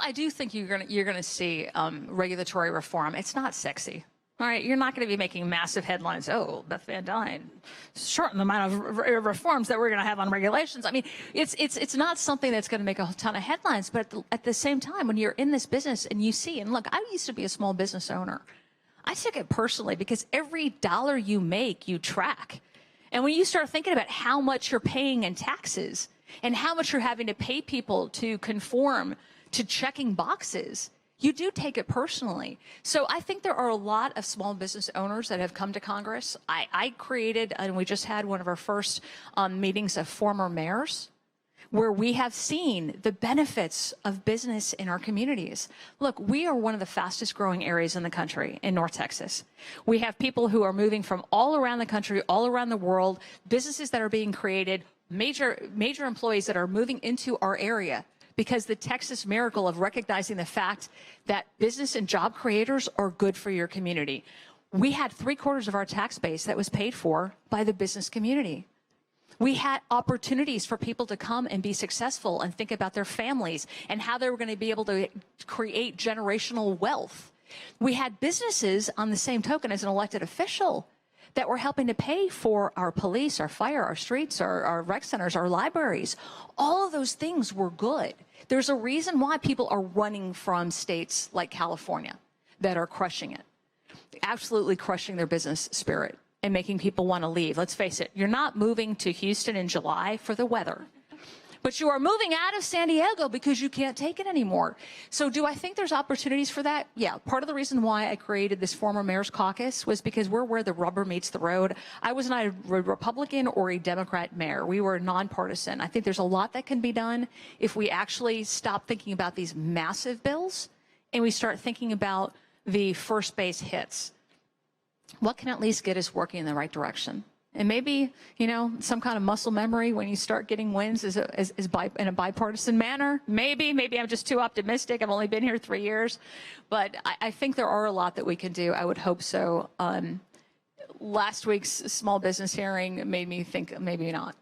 I do think you're gonna see regulatory reform. It's not sexy. All right, you're not going to be making massive headlines. Oh, Beth Van Duyne shorten the amount of reforms that we're going to have on regulations. I mean, it's not something that's going to make a ton of headlines. But at the same time, when you're in this business and you see, and look, I used to be a small business owner. I took it personally because every dollar you make, you track. And when you start thinking about how much you're paying in taxes and how much you're having to pay people to conform to checking boxes, you do take it personally. So I think there are a lot of small business owners that have come to Congress. I created, and we just had one of our first meetings of former mayors, where we have seen the benefits of business in our communities. Look, we are one of the fastest growing areas in the country, in North Texas. We have people who are moving from all around the country, all around the world, businesses that are being created, major employees that are moving into our area, because the Texas miracle of recognizing the fact that business and job creators are good for your community. We had 3/4 of our tax base that was paid for by the business community. We had opportunities for people to come and be successful and think about their families and how they were going to be able to create generational wealth. We had businesses on the same token as an elected official that were helping to pay for our police, our fire, our streets, our rec centers, our libraries. All of those things were good. There's a reason why people are running from states like California that are crushing it, absolutely crushing their business spirit and making people want to leave. Let's face it, you're not moving to Houston in July for the weather, but you are moving out of San Diego because you can't take it anymore. So do I think there's opportunities for that? Yeah. Part of the reason why I created this Former Mayors Caucus was because we're where the rubber meets the road. I was not a Republican or a Democrat mayor. We were nonpartisan. I think there's a lot that can be done if we actually stop thinking about these massive bills and we start thinking about the first base hits. What can at least get us working in the right direction? And maybe, you know, some kind of muscle memory when you start getting wins in a bipartisan manner. Maybe I'm just too optimistic. I've only been here 3 years. But I think there are a lot that we can do. I would hope so. Last week's small business hearing made me think maybe not.